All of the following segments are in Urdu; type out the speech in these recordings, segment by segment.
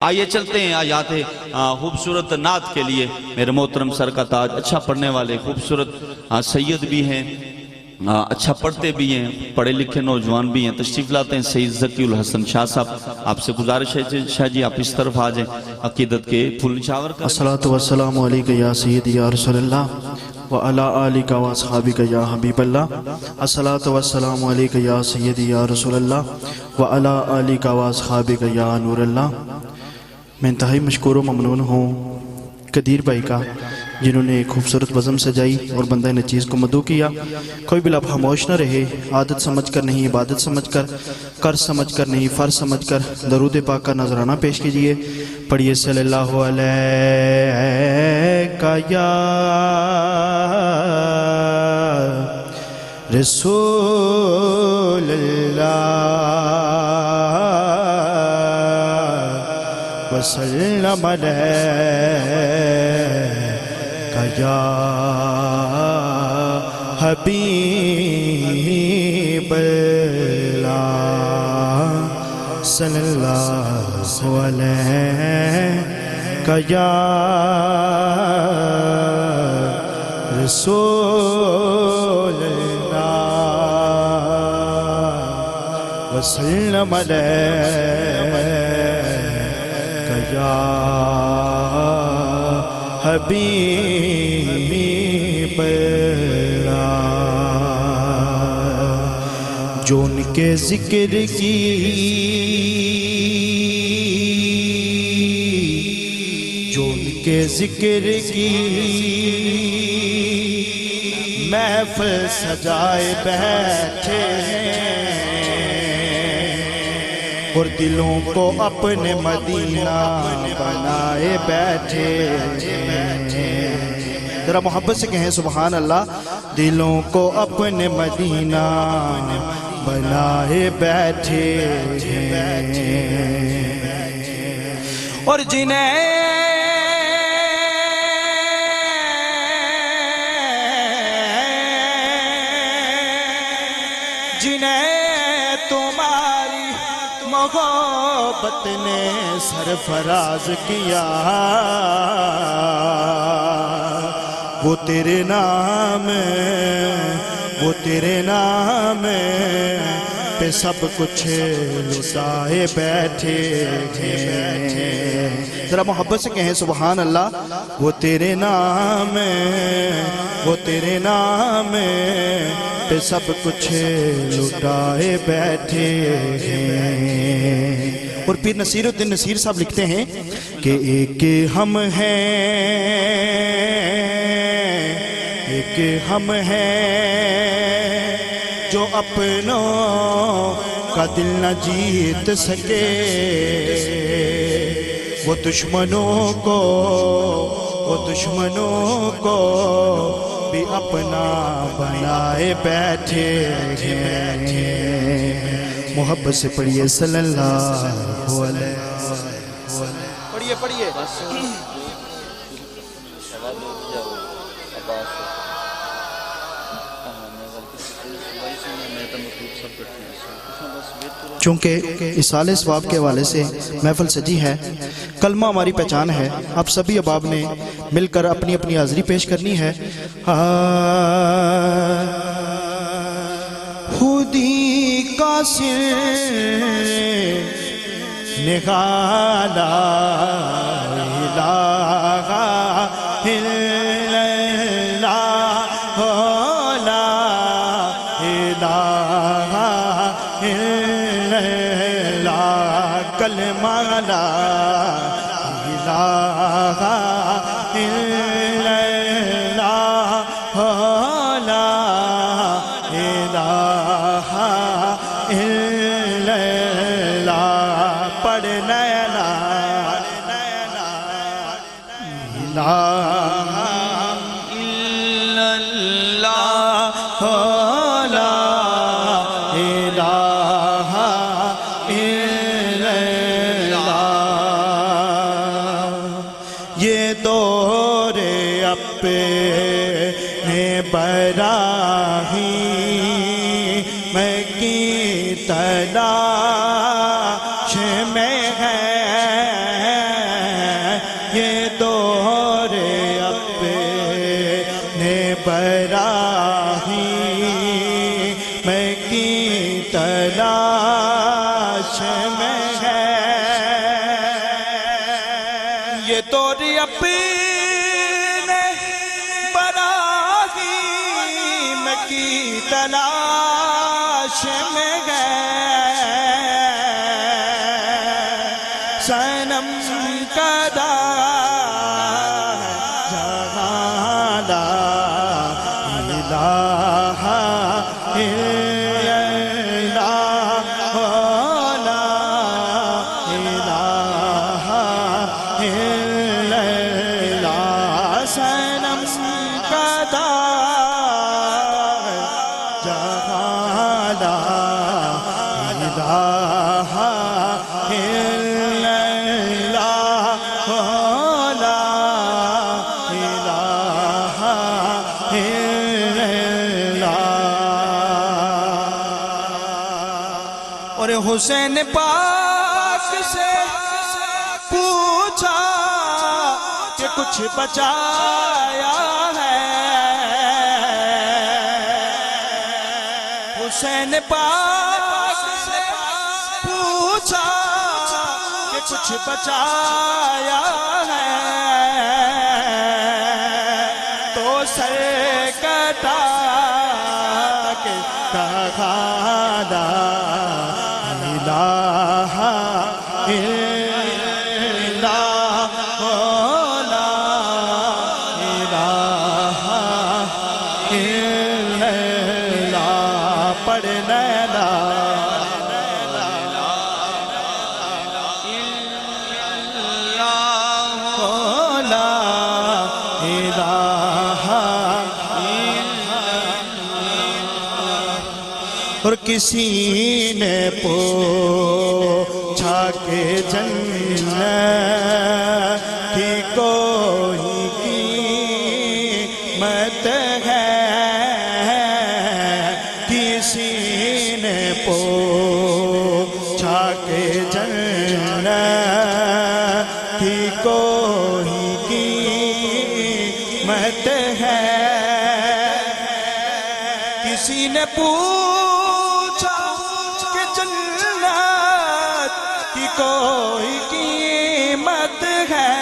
آئیے چلتے ہیں آیات خوبصورت نعت کے لیے۔ میرے محترم سر کا تاج، اچھا پڑھنے والے خوبصورت سید بھی ہیں، اچھا پڑھتے بھی ہیں، پڑھے لکھے نوجوان بھی ہیں، تشریف لاتے ہیں سید ذکی الحسن شاہ صاحب۔ آپ سے گزارش ہے شاہ جی آپ اس طرف آ جائیں، عقیدت کے پھول نچھاور کریں۔ الصلاة والسلام علیکہ یا سیدی یا رسول اللہ وعلی آلکہ واصحابکہ یا حبیب اللہ۔ الصلاة والسلام علیکہ یا سیدی یا رسول اللہ وعلی آلکہ واصحابکہ یا نور اللہ۔ میں انتہائی مشکور و ممنون ہوں قدیر بھائی کا، جنہوں نے خوبصورت بزم سجائی اور بندہ نچیز کو مدعو کیا۔ کوئی بھی لب خاموش نہ رہے، عادت سمجھ کر نہیں عبادت سمجھ کر، قرض سمجھ کر نہیں فرض سمجھ کر درود پاک کا نذرانہ پیش کیجئے۔ پڑھیے صلی اللہ علیہ یا رسول اللہ وسلم علیہ یا حبیب اللہ صلی اللہ علیہ یا رسول اللہ وسلم علیہ یا حبیب اللہ۔ جو ان کے ذکر کی ذکر کی محفل سجائے بیٹھے اور دلوں کو اپنے مدینہ بنائے بیٹھے۔ ذرا محبت سے کہیں سبحان اللہ۔ دلوں کو اپنے مدینہ بنائے بیٹھے اور جنہیں تمہاری محبت نے سرفراز کیا، وہ تیرے نام پہ سب کچھ لٹائے بیٹھے ہیں۔ ذرا محبت سے کہیں سبحان اللہ۔ وہ تیرے نام پہ سب کچھ لٹائے بیٹھے ہیں۔ اور پھر نصیر الدین نصیر صاحب لکھتے ہیں کہ ایک ہم ہیں جو اپنوں کا دل نہ جیت سکے، وہ دشمنوں کو بھی اپنا بنائے بیٹھے ہیں۔ محبت سے پڑھیے صلی اللہ علیہ وسلم۔ پڑھیے چونکہ اصالِ ثواب کے حوالے سے محفل سجی ہے، کلمہ ہماری پہچان ہے، آپ سبھی احباب نے مل کر اپنی اپنی حاضری پیش کرنی ہے۔ خودی کا سر نکالا الہ الا اللہ لا الہ الا اللہ، کلمہ لا الہ الا اللہ لا الہ الا اللہ، پڑھنا لا الہ الا اللہ لا الہ الا اللہ۔ یہ دور اپنے براہیم کی تلاش میں ہے، یہ دور اپنے براہیم کی تلاش میں ہے، یہ دور اپنے براہیم کی تلاش میں ہے، صنم کدا جہاں لا الہ الا اللہ، لا الہ الا اللہ، صنم کدا جہاں لا الہ الا اللہ، لا الہ الا اللہ۔ اور حسین پاک سے پوچھا کہ کچھ بچایا ہے، حسین پاک سے پوچھا کہ کچھ بچایا ہے، تو سر کٹا کے کہا لا الہ الا اللہ، لا الہ الا اللہ، پڑھنا لا اور کسی نے پوچھا کہ جنت کی کوئی قیمت ہے، کسی نے پوچھا کہ جنت کی کوئی قیمت ہے، کسی نے پوچھا کہ جنت کی کوئی قیمت ہے،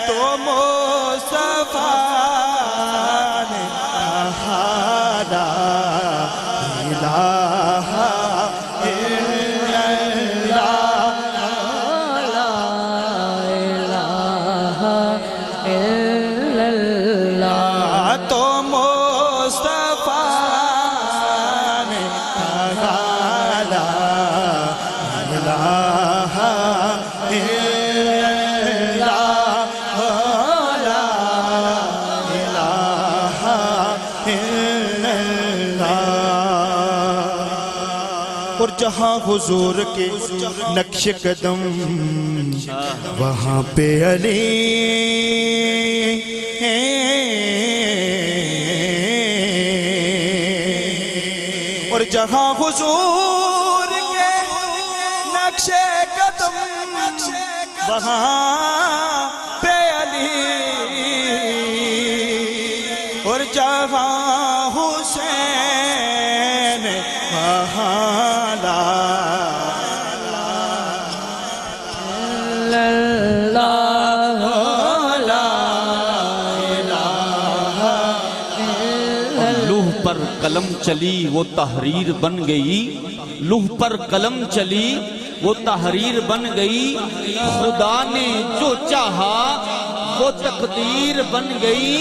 تو مصطفیٰ نے کہا لا الہ الا اللہ، لا الہ الا اللہ، تو مصطفیٰ نے کہا لا الہ الا اللہ، لا الہ الا اللہ۔ اور جہاں حضور کے نقش قدم وہاں پہ علی اور جہاں حضور کے نقش قدم وہاں پہ علی، اور جہاں حسین وہاں لا لوح پر قلم چلی وہ تحریر بن گئی، لوح پر قلم چلی وہ تحریر بن گئی، خدا نے جو چاہا وہ تقدیر بن گئی،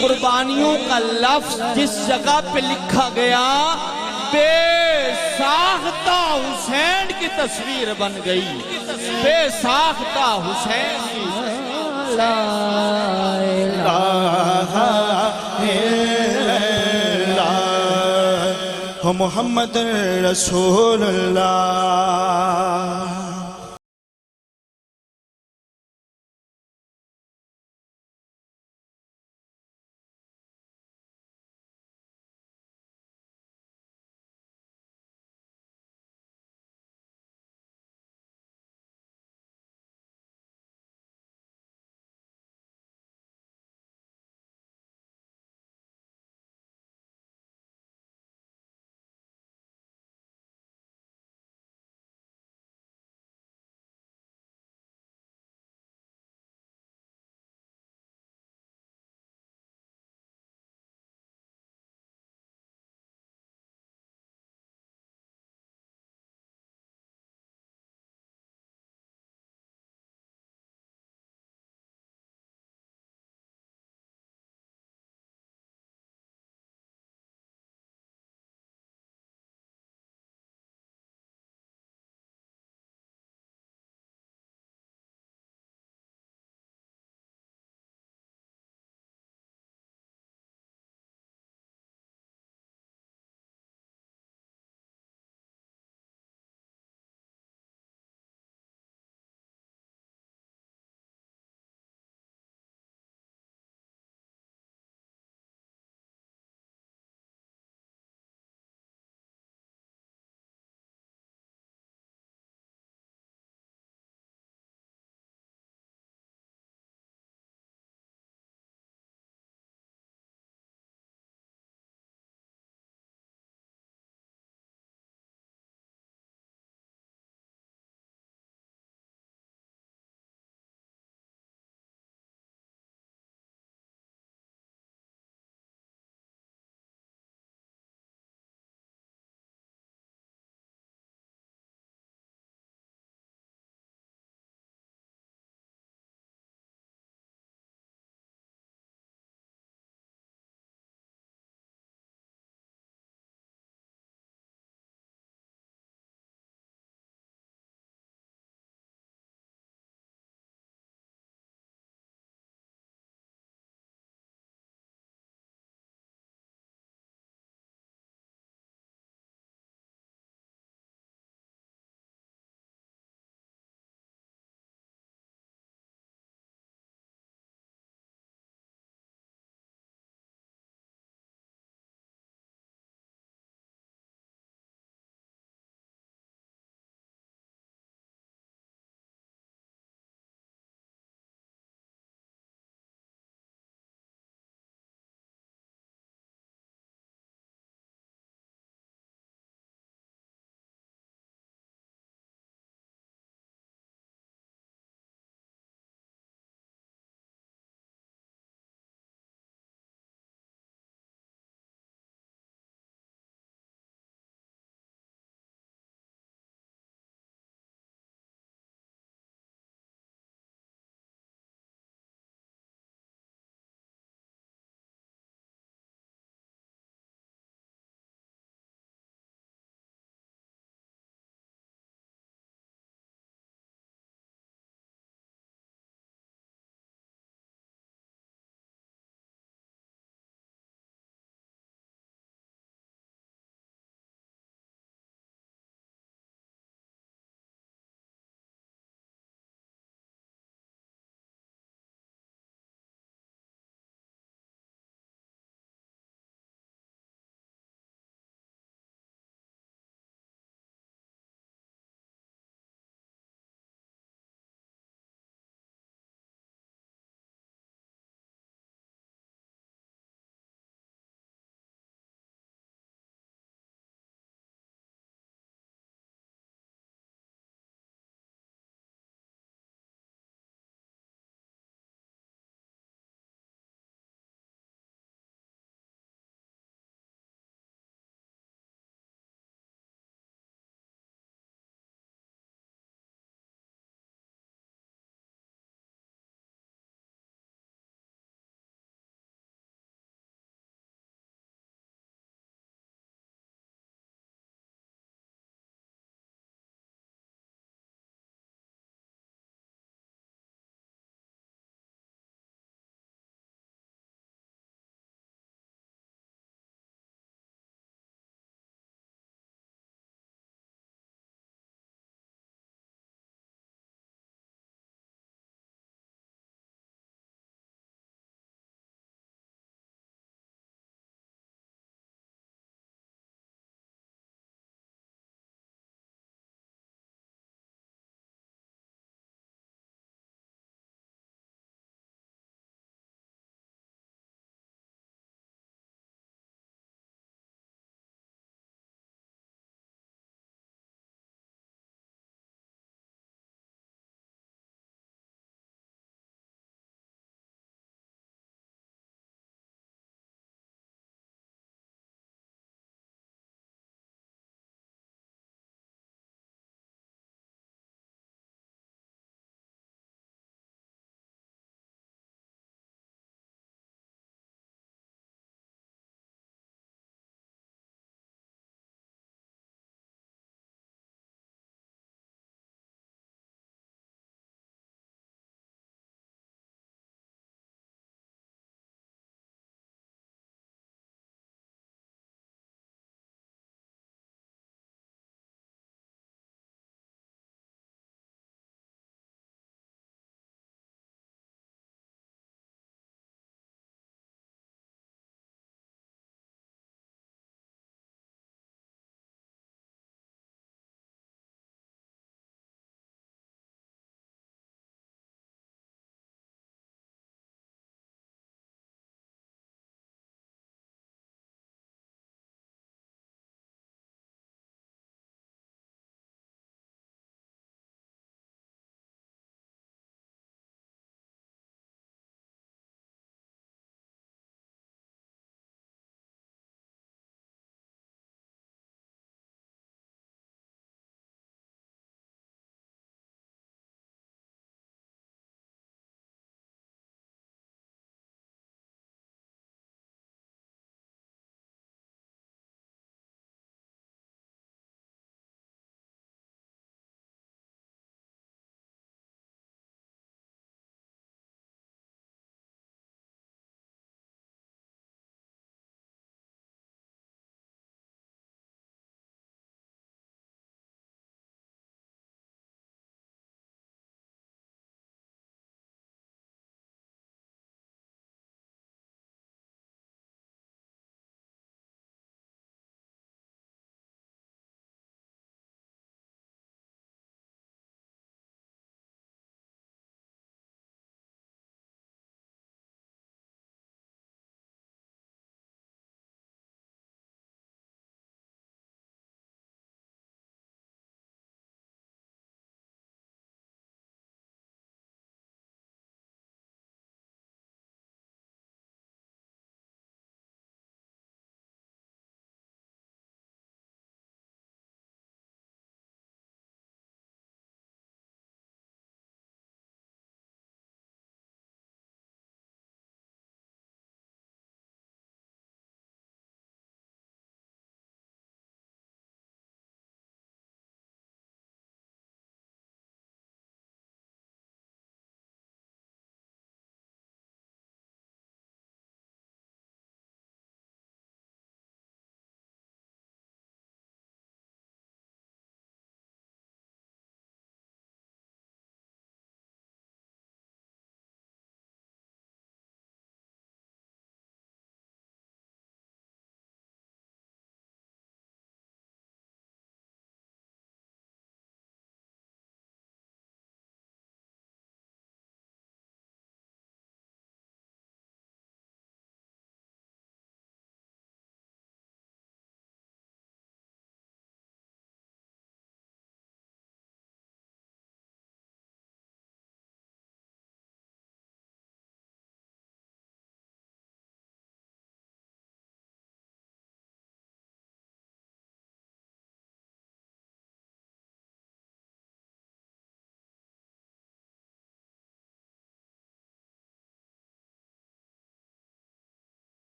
قربانیوں کا لفظ جس جگہ پہ لکھا گیا بے ساختہ حسین کی تصویر بن گئی، بے ساختہ حسین کی لا الہ محمد رسول اللہ۔